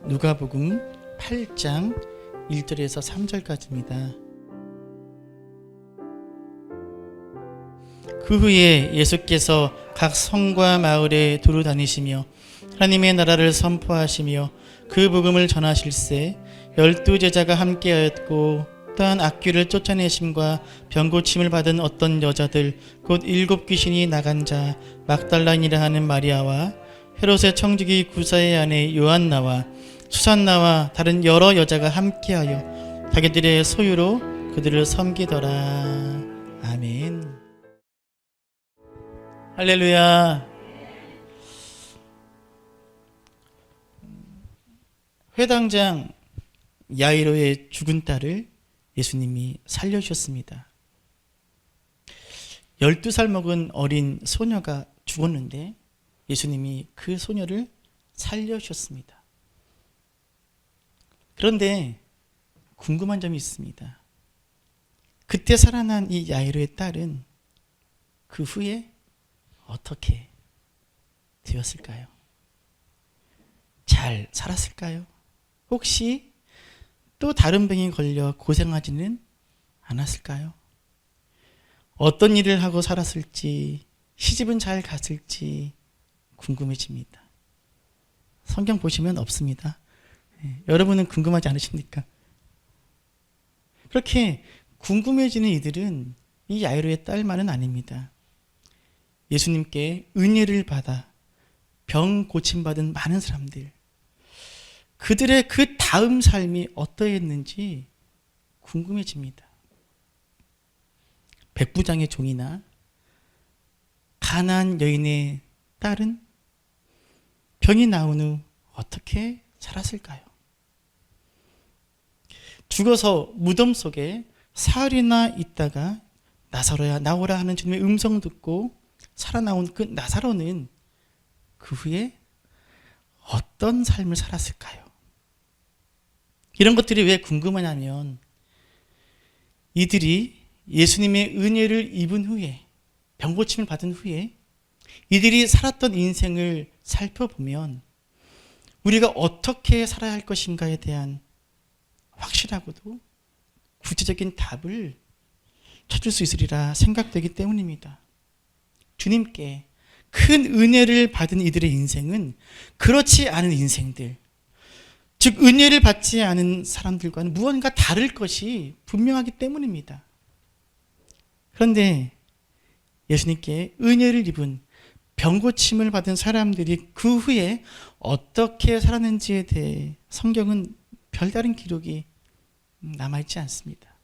누가복음 8장 1절에서 3절까지입니다. 그 후에 예수께서 각 성과 마을에 두루 다니시며 하나님의 나라를 선포하시며 그 복음을 전하실세 12 제자가 함께하였고 또한 악귀를 쫓아내심과 병고침을 받은 어떤 여자들 곧 7 귀신이 나간 자 막달라니라 하는 마리아와 헤롯의 청지기 구사의 아내 요한나와 수산나와 다른 여러 여자가 함께하여 자기들의 소유로 그들을 섬기더라. 아멘. 할렐루야. 회당장 야이로의 죽은 딸을 예수님이 살려주셨습니다. 12살 먹은 어린 소녀가 죽었는데 예수님이 그 소녀를 살려주셨습니다. 그런데 궁금한 점이 있습니다. 그때 살아난 이 야이로의 딸은 그 후에 어떻게 되었을까요? 잘 살았을까요? 혹시 또 다른 병에 걸려 고생하지는 않았을까요? 어떤 일을 하고 살았을지, 시집은 잘 갔을지 궁금해집니다. 성경 보시면 없습니다. 여러분은 궁금하지 않으십니까? 그렇게 궁금해지는 이들은 이 야이로의 딸만은 아닙니다. 예수님께 은혜를 받아 병 고침받은 많은 사람들, 그들의 그 다음 삶이 어떠했는지 궁금해집니다. 백부장의 종이나 가나안 여인의 딸은 병이 나온 후 어떻게 살았을까요? 죽어서 무덤 속에 사흘이나 있다가 나사로야 나오라 하는 주님의 음성 듣고 살아나온 그 나사로는 그 후에 어떤 삶을 살았을까요? 이런 것들이 왜 궁금하냐면 이들이 예수님의 은혜를 입은 후에 병고침을 받은 후에 이들이 살았던 인생을 살펴보면 우리가 어떻게 살아야 할 것인가에 대한 확실하고도 구체적인 답을 찾을 수 있으리라 생각되기 때문입니다. 주님께 큰 은혜를 받은 이들의 인생은 그렇지 않은 인생들, 즉 은혜를 받지 않은 사람들과는 무언가 다를 것이 분명하기 때문입니다. 그런데 예수님께 은혜를 입은 병고침을 받은 사람들이 그 후에 어떻게 살았는지에 대해 성경은 별다른 기록이 남아있지 않습니다.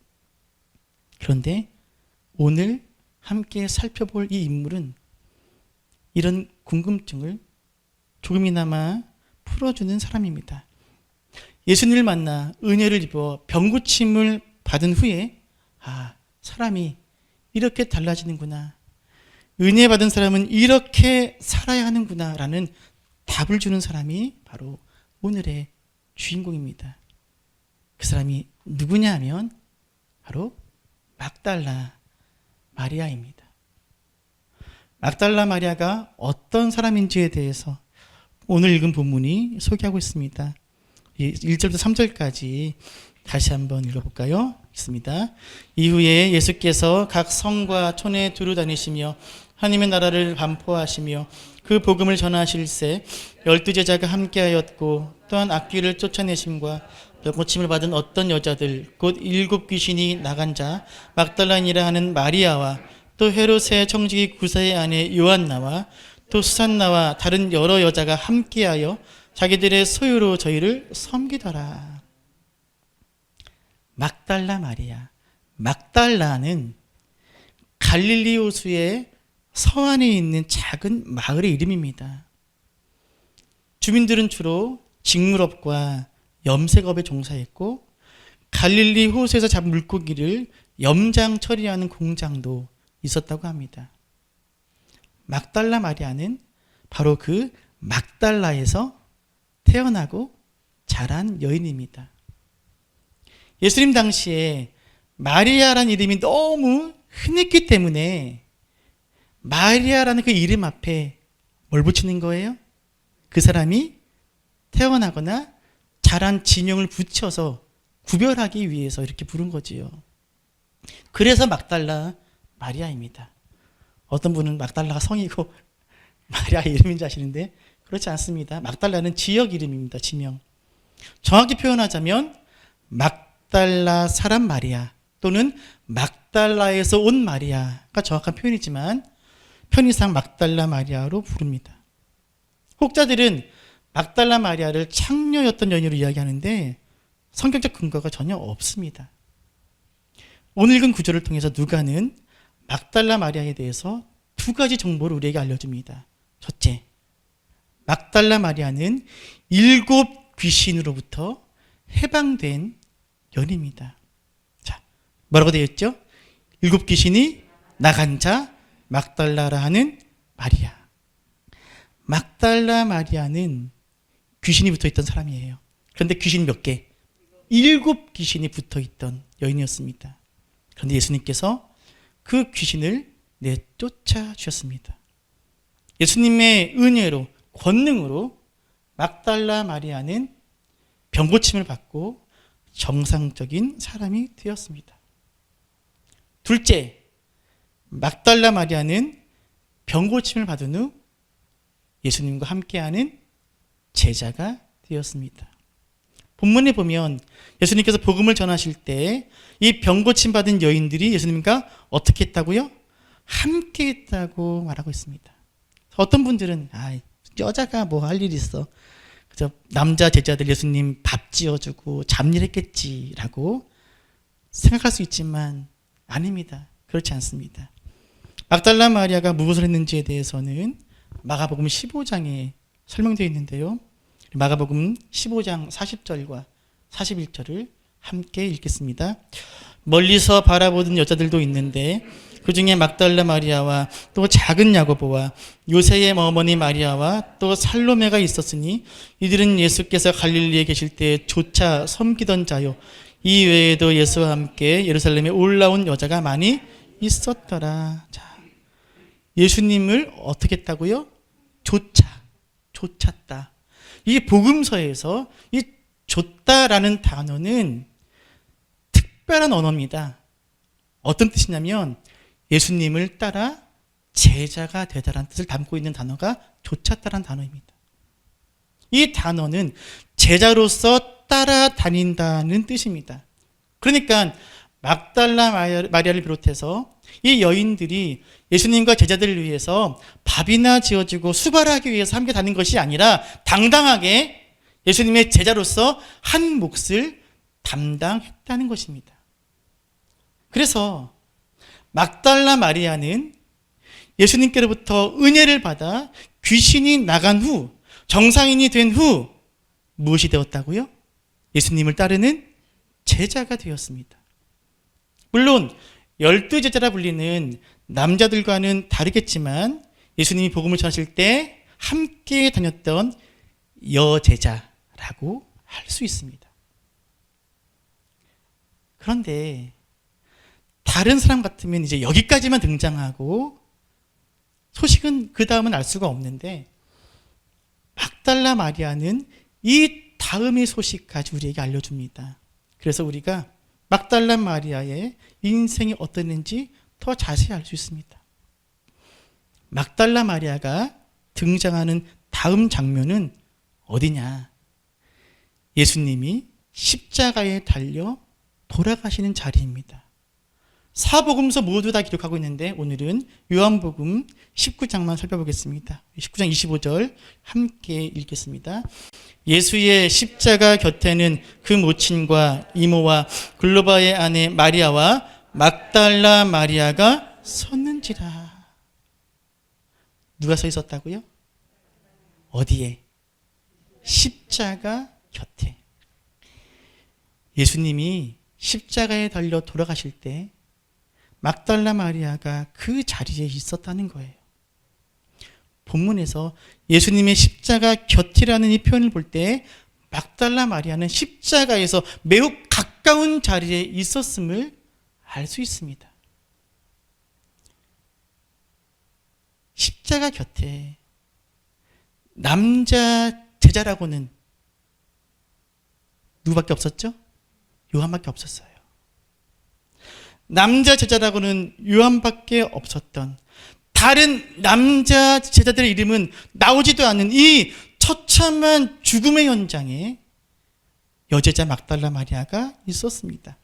그런데 오늘 함께 살펴볼 이 인물은 이런 궁금증을 조금이나마 풀어주는 사람입니다. 예수님을 만나 은혜를 입어 병고침을 받은 후에 사람이 이렇게 달라지는구나, 은혜 받은 사람은 이렇게 살아야 하는구나 라는 답을 주는 사람이 바로 오늘의 주인공입니다. 그 사람이 누구냐 하면 바로 막달라 마리아입니다. 막달라 마리아가 어떤 사람인지에 대해서 오늘 읽은 본문이 소개하고 있습니다. 1절부터 3절까지 다시 한번 읽어볼까요? 있습니다. 이후에 예수께서 각 성과 촌에 두루 다니시며 하나님의 나라를 반포하시며 그 복음을 전하실세 12 제자가 함께하였고 또한 악귀를 쫓아내심과 병고침을 받은 어떤 여자들 곧 7 귀신이 나간 자 막달라니라 하는 마리아와 또 헤롯의 청지기 구사의 아내 요한나와 또 수산나와 다른 여러 여자가 함께하여 자기들의 소유로 저희를 섬기더라. 막달라 마리아. 막달라는 갈릴리 호수의 서안에 있는 작은 마을의 이름입니다. 주민들은 주로 직물업과 염색업에 종사했고 갈릴리 호수에서 잡은 물고기를 염장 처리하는 공장도 있었다고 합니다. 막달라 마리아는 바로 그 막달라에서 태어나고 자란 여인입니다. 예수님 당시에 마리아라는 이름이 너무 흔했기 때문에 마리아라는 그 이름 앞에 뭘 붙이는 거예요? 그 사람이 태어나거나 잘한 지명을 붙여서 구별하기 위해서 이렇게 부른 거지요. 그래서 막달라 마리아입니다. 어떤 분은 막달라가 성이고 마리아 이름인 줄 아시는데 그렇지 않습니다. 막달라는 지역 이름입니다. 지명. 정확히 표현하자면 막달라 사람 마리아 또는 막달라에서 온 마리아가 정확한 표현이지만 편의상 막달라 마리아로 부릅니다. 혹자들은 막달라 마리아를 창녀였던 여인으로 이야기하는데 성경적 근거가 전혀 없습니다. 오늘 읽은 구절을 통해서 누가는 막달라 마리아에 대해서 두 가지 정보를 우리에게 알려줍니다. 첫째, 막달라 마리아는 7 귀신으로부터 해방된 여인입니다. 자, 뭐라고 되어 있죠? 7 귀신이 나간 자 막달라라 하는 마리아. 막달라 마리아는 귀신이 붙어 있던 사람이에요. 그런데 귀신 몇 개? 7 귀신이 붙어 있던 여인이었습니다. 그런데 예수님께서 그 귀신을 내쫓아 주셨습니다. 예수님의 은혜로, 권능으로 막달라 마리아는 병고침을 받고 정상적인 사람이 되었습니다. 둘째, 막달라 마리아는 병고침을 받은 후 예수님과 함께하는 제자가 되었습니다. 본문에 보면 예수님께서 복음을 전하실 때 이 병고침 받은 여인들이 예수님과 어떻게 했다고요? 함께 했다고 말하고 있습니다. 어떤 분들은 여자가 뭐 할 일이 있어. 그저 남자 제자들 예수님 밥 지어주고 잡일했겠지라고 생각할 수 있지만 아닙니다. 그렇지 않습니다. 막달라 마리아가 무엇을 했는지에 대해서는 마가복음 15장에 설명되어 있는데요. 마가복음 15장 40절과 41절을 함께 읽겠습니다. 멀리서 바라보던 여자들도 있는데 그 중에 막달라 마리아와 또 작은 야고보와 요새의 어머니 마리아와 또 살로메가 있었으니 이들은 예수께서 갈릴리에 계실 때 조차 섬기던 자요. 이 외에도 예수와 함께 예루살렘에 올라온 여자가 많이 있었더라. 자, 예수님을 어떻게 했다고요? 쫓았다. 이 복음서에서 이 쫓다라는 단어는 특별한 언어입니다. 어떤 뜻이냐면 예수님을 따라 제자가 되다라는 뜻을 담고 있는 단어가 쫓았다라는 단어입니다. 이 단어는 제자로서 따라다닌다는 뜻입니다. 그러니까 막달라 마리아를 비롯해서 이 여인들이 예수님과 제자들을 위해서 밥이나 지어주고 수발하기 위해서 함께 다닌 것이 아니라 당당하게 예수님의 제자로서 한 몫을 담당했다는 것입니다. 그래서 막달라 마리아는 예수님께로부터 은혜를 받아 귀신이 나간 후 정상인이 된 후 무엇이 되었다고요? 예수님을 따르는 제자가 되었습니다. 물론 12제자라 불리는 남자들과는 다르겠지만 예수님이 복음을 전하실 때 함께 다녔던 여제자라고 할 수 있습니다. 그런데 다른 사람 같으면 이제 여기까지만 등장하고 소식은 그 다음은 알 수가 없는데 막달라 마리아는 이 다음의 소식까지 우리에게 알려줍니다. 그래서 우리가 막달라 마리아의 인생이 어땠는지 더 자세히 알 수 있습니다. 막달라 마리아가 등장하는 다음 장면은 어디냐? 예수님이 십자가에 달려 돌아가시는 자리입니다. 사복음서 모두 다 기록하고 있는데 오늘은 요한복음 19장만 살펴보겠습니다. 19장 25절 함께 읽겠습니다. 예수의 십자가 곁에는 그 모친과 이모와 글로바의 아내 마리아와 막달라 마리아가 섰는지라. 누가 서 있었다고요? 어디에? 십자가 곁에. 예수님이 십자가에 달려 돌아가실 때 막달라 마리아가 그 자리에 있었다는 거예요. 본문에서 예수님의 십자가 곁이라는 이 표현을 볼 때 막달라 마리아는 십자가에서 매우 가까운 자리에 있었음을 알 수 있습니다. 십자가 곁에 남자 제자라고는 누구밖에 없었죠? 요한밖에 없었어요. 남자 제자라고는 요한밖에 없었던, 다른 남자 제자들의 이름은 나오지도 않는 이 처참한 죽음의 현장에 여제자 막달라 마리아가 있었습니다.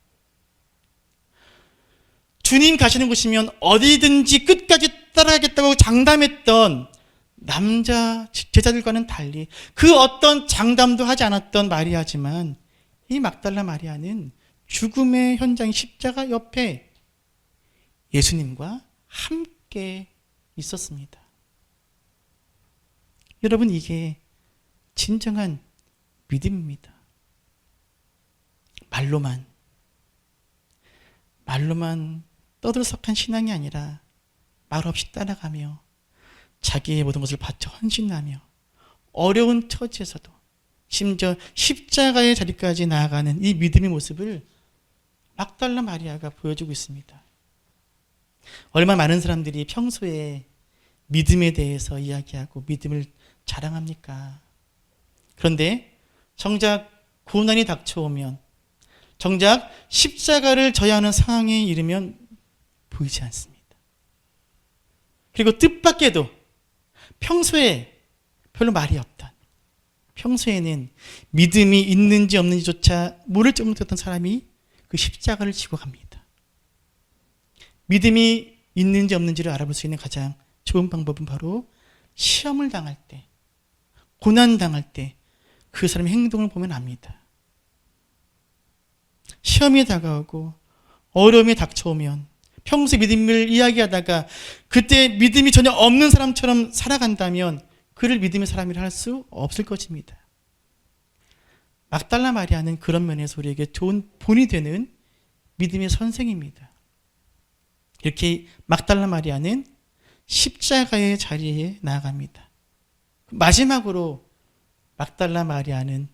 주님 가시는 곳이면 어디든지 끝까지 따라가겠다고 장담했던 남자 제자들과는 달리 그 어떤 장담도 하지 않았던 마리아지만, 이 막달라 마리아는 죽음의 현장 십자가 옆에 예수님과 함께 있었습니다. 여러분, 이게 진정한 믿음입니다. 말로만 떠들썩한 신앙이 아니라 말없이 따라가며 자기의 모든 것을 바쳐 헌신하며 어려운 처지에서도 심지어 십자가의 자리까지 나아가는 이 믿음의 모습을 막달라 마리아가 보여주고 있습니다. 얼마나 많은 사람들이 평소에 믿음에 대해서 이야기하고 믿음을 자랑합니까? 그런데 정작 고난이 닥쳐오면, 정작 십자가를 져야 하는 상황에 이르면 보이지 않습니다. 그리고 뜻밖에도 평소에 별로 말이 없던, 평소에는 믿음이 있는지 없는지조차 모를 정도였던 사람이 그 십자가를 지고 갑니다. 믿음이 있는지 없는지를 알아볼 수 있는 가장 좋은 방법은 바로 시험을 당할 때, 고난 당할 때 그 사람의 행동을 보면 압니다. 시험이 다가오고 어려움이 닥쳐오면 평소에 믿음을 이야기하다가 그때 믿음이 전혀 없는 사람처럼 살아간다면 그를 믿음의 사람이라 할 수 없을 것입니다. 막달라 마리아는 그런 면에서 우리에게 좋은 본이 되는 믿음의 선생입니다. 이렇게 막달라 마리아는 십자가의 자리에 나아갑니다. 마지막으로 막달라 마리아는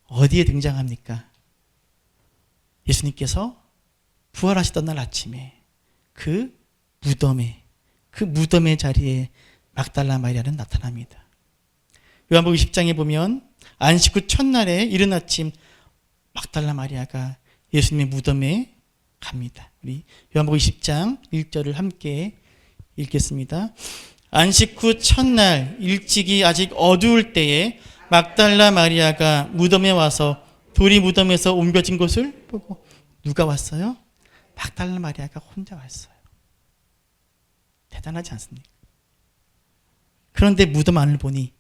어디에 등장합니까? 예수님께서 부활하시던 날 아침에 그 무덤의 자리에 막달라 마리아는 나타납니다. 요한복음 20장에 보면 안식 후 첫날에 이른 아침 막달라 마리아가 예수님의 무덤에 갑니다. 우리 요한복음 20장 1절을 함께 읽겠습니다. 안식 후 첫날 일찍이 아직 어두울 때에 막달라 마리아가 무덤에 와서 돌이 무덤에서 옮겨진 것을 보고, 누가 왔어요? 막달라 마리아가 혼자 왔어요. 대단하지 않습니까? 그런데 무덤 안을 보니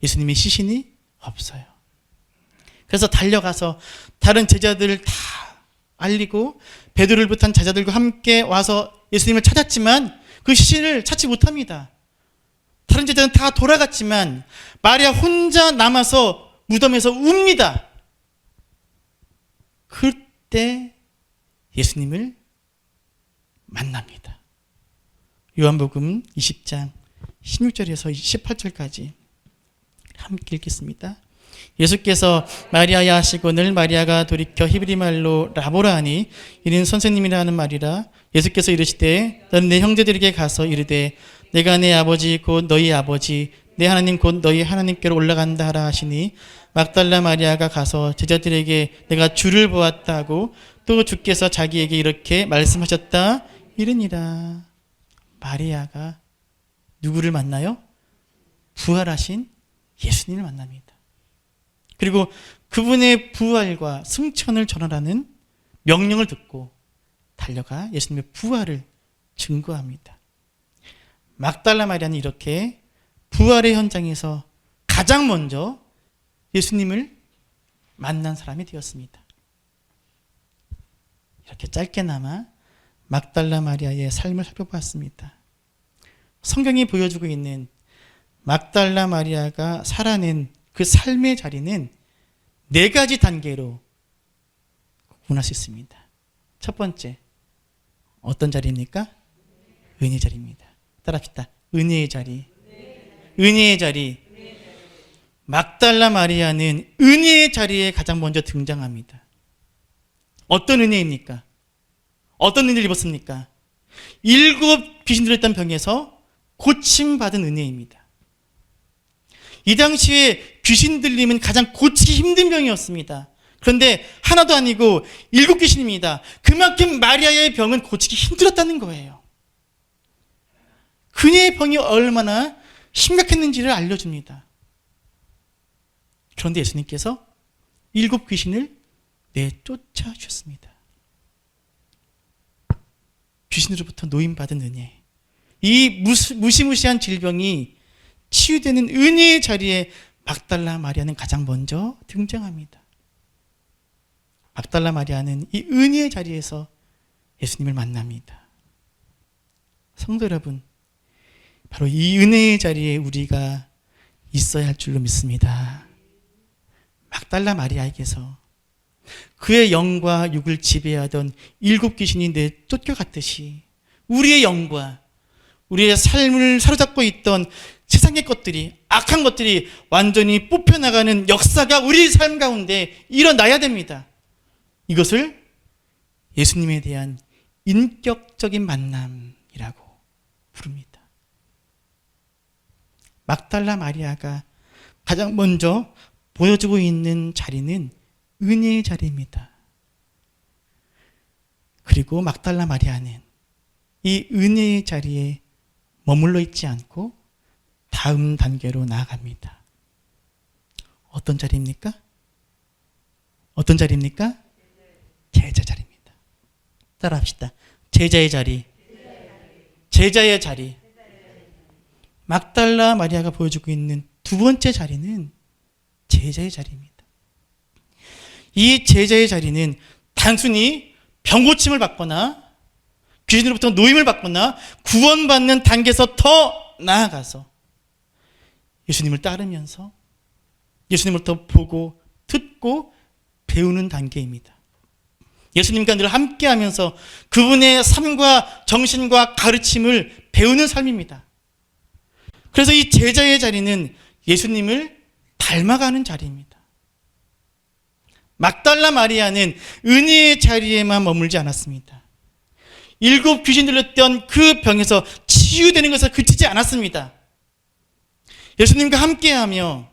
예수님의 시신이 없어요. 그래서 달려가서 다른 제자들을 다 알리고 베드로를 비롯한 제자들과 함께 와서 예수님을 찾았지만 그 시신을 찾지 못합니다. 다른 제자는 다 돌아갔지만 마리아 혼자 남아서 무덤에서 웁니다. 그때 예수님을 만납니다. 요한복음 20장 16절에서 18절까지 함께 읽겠습니다. 예수께서 마리아야 하시거늘 마리아가 돌이켜 히브리 말로 라보라 하니 이는 선생님이라 하는 말이라. 예수께서 이르시되 너는 내 형제들에게 가서 이르되 내가 내 아버지 곧 너희 아버지 내 하나님 곧 너희 하나님께로 올라간다 하라 하시니, 막달라 마리아가 가서 제자들에게 내가 주를 보았다 하고 또 주께서 자기에게 이렇게 말씀하셨다 이르니라. 마리아가 누구를 만나요? 부활하신 예수님을 만납니다. 그리고 그분의 부활과 승천을 전하라는 명령을 듣고 달려가 예수님의 부활을 증거합니다. 막달라 마리아는 이렇게 부활의 현장에서 가장 먼저 예수님을 만난 사람이 되었습니다. 이렇게 짧게나마 막달라 마리아의 삶을 살펴보았습니다. 성경이 보여주고 있는 막달라 마리아가 살아낸 그 삶의 자리는 4가지 단계로 구분할 수 있습니다. 첫 번째, 어떤 자리입니까? 은혜 자리입니다. 따라합시다. 은혜의 자리. 은혜의 자리. 막달라 마리아는 은혜의 자리에 가장 먼저 등장합니다. 어떤 은혜입니까? 어떤 은혜를 입었습니까? 7 귀신 들었던 병에서 고침받은 은혜입니다. 이 당시에 귀신 들림은 가장 고치기 힘든 병이었습니다. 그런데 하나도 아니고 7귀신입니다. 그만큼 마리아의 병은 고치기 힘들었다는 거예요. 그녀의 병이 얼마나 심각했는지를 알려줍니다. 그런데 예수님께서 7귀신을 내쫓아 주셨습니다. 귀신으로부터 노임받은 은혜, 이 무시무시한 질병이 치유되는 은혜의 자리에 막달라 마리아는 가장 먼저 등장합니다. 막달라 마리아는 이 은혜의 자리에서 예수님을 만납니다. 성도 여러분, 바로 이 은혜의 자리에 우리가 있어야 할 줄로 믿습니다. 막달라 마리아에게서 그의 영과 육을 지배하던 7귀신이 내쫓겨갔듯이 우리의 영과 우리의 삶을 사로잡고 있던 세상의 것들이, 악한 것들이 완전히 뽑혀나가는 역사가 우리 삶 가운데 일어나야 됩니다. 이것을 예수님에 대한 인격적인 만남이라고 부릅니다. 막달라 마리아가 가장 먼저 보여주고 있는 자리는 은혜의 자리입니다. 그리고 막달라 마리아는 이 은혜의 자리에 머물러 있지 않고 다음 단계로 나아갑니다. 어떤 자리입니까? 어떤 자리입니까? 제자 자리입니다. 따라합시다. 제자의 자리. 제자의 자리. 막달라 마리아가 보여주고 있는 두 번째 자리는 제자의 자리입니다. 이 제자의 자리는 단순히 병고침을 받거나 귀신으로부터 노임을 받거나 구원받는 단계에서 더 나아가서 예수님을 따르면서 예수님을 보고 듣고 배우는 단계입니다. 예수님과 늘 함께하면서 그분의 삶과 정신과 가르침을 배우는 삶입니다. 그래서 이 제자의 자리는 예수님을 닮아가는 자리입니다. 막달라 마리아는 은혜의 자리에만 머물지 않았습니다. 7 귀신 들렸던 그 병에서 치유되는 것에 그치지 않았습니다. 예수님과 함께하며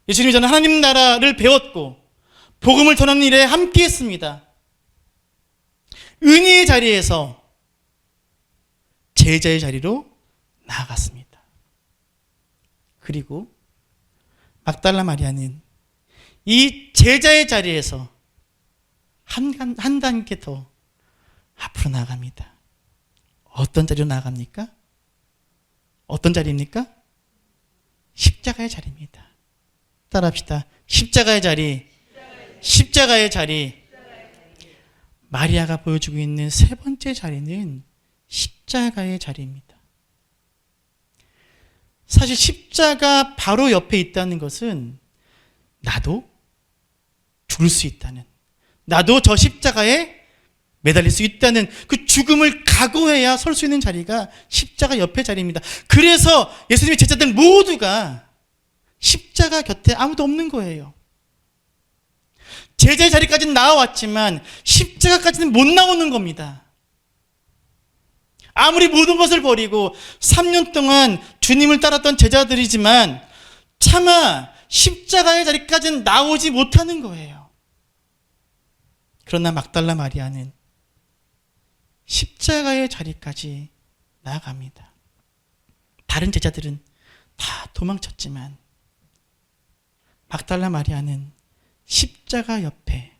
예수님이 저는 하나님 나라를 배웠고 복음을 전하는 일에 함께했습니다. 은혜의 자리에서 제자의 자리로 나아갔습니다. 그리고 막달라 마리아는 이 제자의 자리에서 한 단계 더 앞으로 나아갑니다. 어떤 자리로 나아갑니까? 어떤 자리입니까? 십자가의 자리입니다. 따라합시다. 십자가의 자리. 십자가의 자리. 마리아가 보여주고 있는 세 번째 자리는 십자가의 자리입니다. 사실 십자가 바로 옆에 있다는 것은 나도 죽을 수 있다는, 나도 저 십자가에 매달릴 수 있다는 그 죽음을 각오해야 설 수 있는 자리가 십자가 옆의 자리입니다. 그래서 예수님의 제자들 모두가 십자가 곁에 아무도 없는 거예요. 제자의 자리까지는 나와왔지만 십자가까지는 못 나오는 겁니다. 아무리 모든 것을 버리고 3년 동안 주님을 따랐던 제자들이지만 차마 십자가의 자리까지는 나오지 못하는 거예요. 그러나 막달라 마리아는 십자가의 자리까지 나아갑니다. 다른 제자들은 다 도망쳤지만 막달라 마리아는 십자가 옆에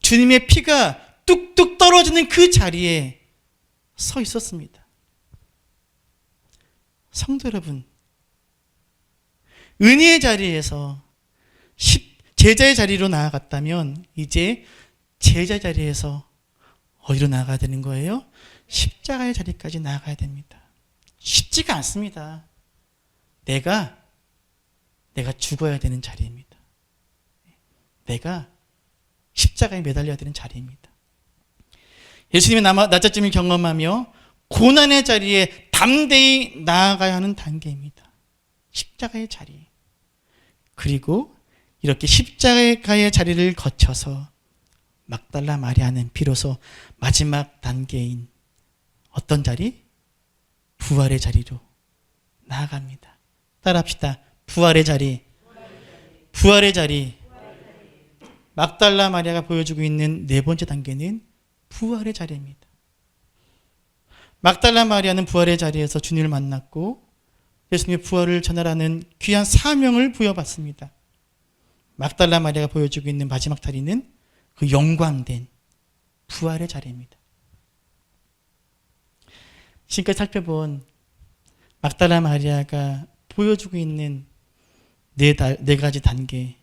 주님의 피가 뚝뚝 떨어지는 그 자리에 서 있었습니다. 성도 여러분, 은혜의 자리에서 제자의 자리로 나아갔다면 이제 제자 자리에서 어디로 나아가야 되는 거예요? 십자가의 자리까지 나아가야 됩니다. 쉽지가 않습니다. 내가 죽어야 되는 자리입니다. 내가 십자가에 매달려야 되는 자리입니다. 예수님의 낮아짐을 경험하며 고난의 자리에 담대히 나아가야 하는 단계입니다. 십자가의 자리. 그리고 이렇게 십자가의 자리를 거쳐서 막달라 마리아는 비로소 마지막 단계인 어떤 자리? 부활의 자리로 나아갑니다. 따라합시다. 부활의 자리. 부활의 자리. 막달라 마리아가 보여주고 있는 네 번째 단계는 부활의 자리입니다. 막달라 마리아는 부활의 자리에서 주님을 만났고 예수님의 부활을 전하라는 귀한 사명을 부여받습니다. 막달라 마리아가 보여주고 있는 마지막 자리는 그 영광된 부활의 자리입니다. 지금까지 살펴본 막달라 마리아가 보여주고 있는 네 가지 단계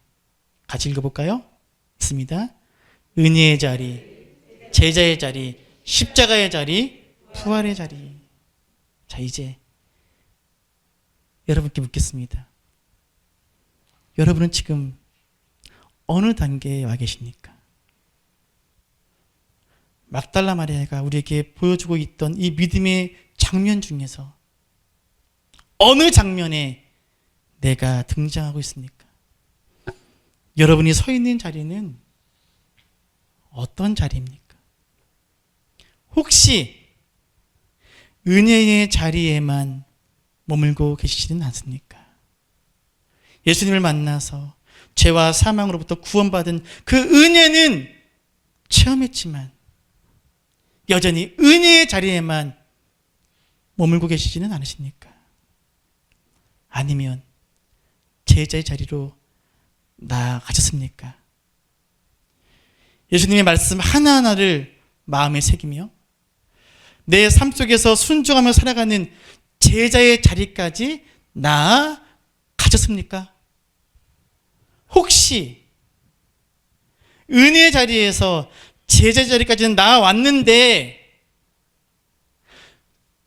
같이 읽어볼까요? 있습니다. 은혜의 자리, 제자의 자리, 십자가의 자리, 부활의 자리. 자, 이제 여러분께 묻겠습니다. 여러분은 지금 어느 단계에 와 계십니까? 막달라 마리아가 우리에게 보여주고 있던 이 믿음의 장면 중에서 어느 장면에 내가 등장하고 있습니까? 여러분이 서 있는 자리는 어떤 자리입니까? 혹시 은혜의 자리에만 머물고 계시지는 않습니까? 예수님을 만나서 죄와 사망으로부터 구원받은 그 은혜는 체험했지만 여전히 은혜의 자리에만 머물고 계시지는 않으십니까? 아니면 제자의 자리로 나아가셨습니까? 예수님의 말씀 하나하나를 마음에 새기며 내 삶 속에서 순종하며 살아가는 제자의 자리까지 나아가셨습니까? 혹시 은혜의 자리에서 제자 자리까지는 나아왔는데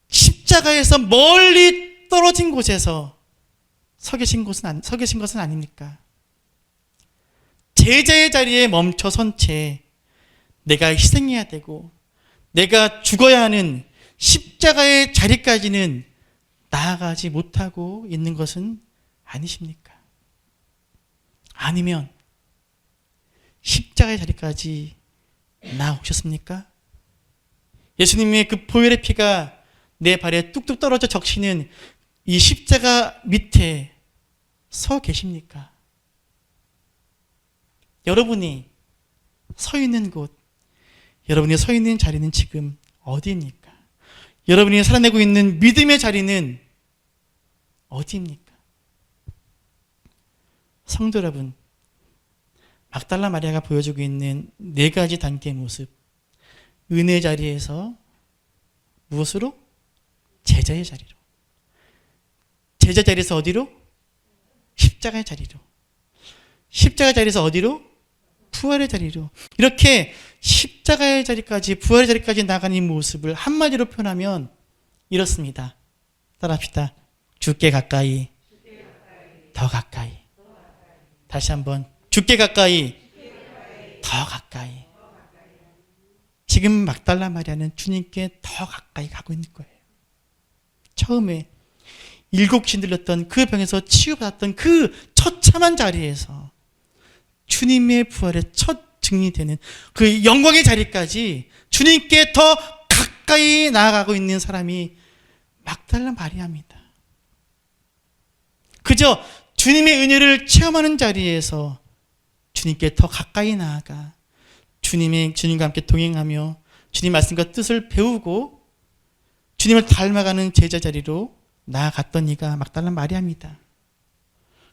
십자가에서 멀리 떨어진 곳에서 서 계신 것은 아닙니까? 제자의 자리에 멈춰선 채 내가 희생해야 되고 내가 죽어야 하는 십자가의 자리까지는 나아가지 못하고 있는 것은 아니십니까? 아니면 십자가의 자리까지 나아오셨습니까? 예수님의 그 보혈의 피가 내 발에 뚝뚝 떨어져 적시는 이 십자가 밑에 서 계십니까? 여러분이 서 있는 곳, 여러분이 서 있는 자리는 지금 어디입니까? 여러분이 살아내고 있는 믿음의 자리는 어디입니까? 성도 여러분, 막달라 마리아가 보여주고 있는 네 가지 단계의 모습, 은혜의 자리에서 무엇으로? 제자의 자리로. 제자 자리에서 어디로? 십자가의 자리로. 십자가의 자리에서 어디로? 부활의 자리로. 이렇게 십자가의 자리까지, 부활의 자리까지 나가는 이 모습을 한마디로 표현하면 이렇습니다. 따라합시다. 주께 가까이, 더 가까이. 다시 한번. 주께 가까이, 더 가까이. 지금 막달라 마리아는 주님께 더 가까이 가고 있는 거예요. 처음에 7신 들렸던 그 병에서 치유받았던 그 처참한 자리에서 주님의 부활의 첫 증인이 되는 그 영광의 자리까지 주님께 더 가까이 나아가고 있는 사람이 막달라 마리아입니다. 그저 주님의 은혜를 체험하는 자리에서 주님께 더 가까이 나아가 주님과 함께 동행하며 주님 말씀과 뜻을 배우고 주님을 닮아가는 제자 자리로 나아갔던 이가 막달라 마리아입니다.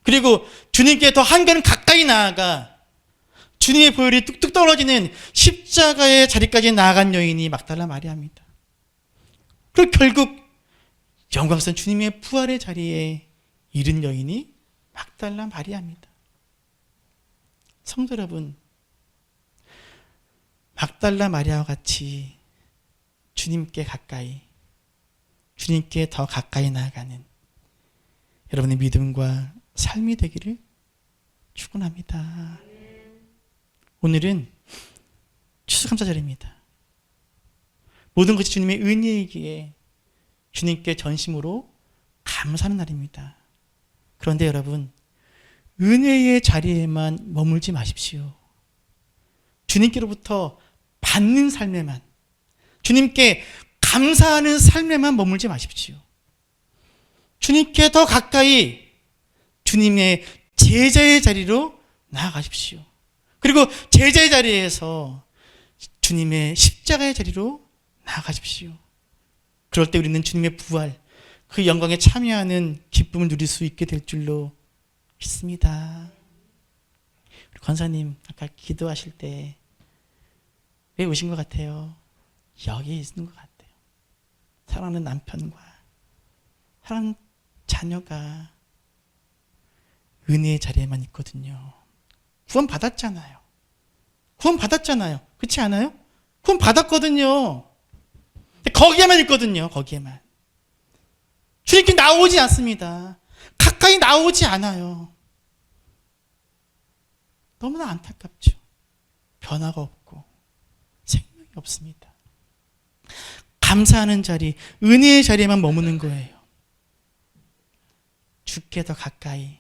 그리고 주님께 더 한 걸음 가까이 나아가 주님의 보혈이 뚝뚝 떨어지는 십자가의 자리까지 나아간 여인이 막달라 마리아입니다. 그리고 결국 영광스러운 주님의 부활의 자리에 이른 여인이 막달라 마리아입니다. 성도 여러분, 막달라 마리아와 같이 주님께 가까이, 주님께 더 가까이 나아가는 여러분의 믿음과 삶이 되기를 축원합니다. 오늘은 추수감사절입니다. 모든 것이 주님의 은혜이기에 주님께 전심으로 감사하는 날입니다. 그런데 여러분, 은혜의 자리에만 머물지 마십시오. 주님께로부터 받는 삶에만, 주님께 감사하는 삶에만 머물지 마십시오. 주님께 더 가까이 주님의 제자의 자리로 나아가십시오. 그리고 제자의 자리에서 주님의 십자가의 자리로 나아가십시오. 그럴 때 우리는 주님의 부활, 그 영광에 참여하는 기쁨을 누릴 수 있게 될 줄로 믿습니다. 우리 권사님 아까 기도하실 때 왜 오신 것 같아요? 여기에 있는 것 같아요. 사랑하는 남편과 사랑하는 자녀가 은혜의 자리에만 있거든요. 구원 받았잖아요. 구원 받았잖아요. 그렇지 않아요? 구원 받았거든요. 거기에만 있거든요. 거기에만. 주님께 나오지 않습니다. 가까이 나오지 않아요. 너무나 안타깝죠. 변화가 없고 생명이 없습니다. 감사하는 자리, 은혜의 자리에만 머무는 거예요. 주께 더 가까이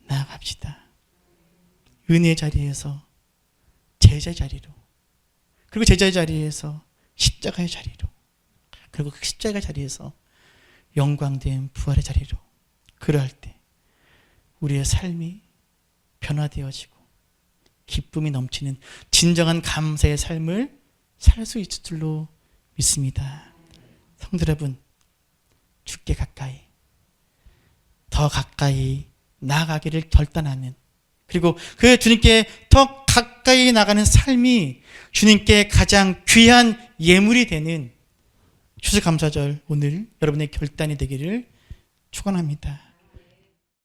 나아갑시다. 은혜의 자리에서 제자의 자리로, 그리고 제자의 자리에서 십자가의 자리로, 그리고 그 십자가의 자리에서 영광된 부활의 자리로. 그러할 때 우리의 삶이 변화되어지고 기쁨이 넘치는 진정한 감사의 삶을 살 수 있을 줄로 믿습니다. 성도 여러분, 주께 가까이, 더 가까이 나아가기를 결단하는, 그리고 그 주님께 더 가까이 나가는 삶이 주님께 가장 귀한 예물이 되는 추수감사절, 오늘 여러분의 결단이 되기를 축원합니다.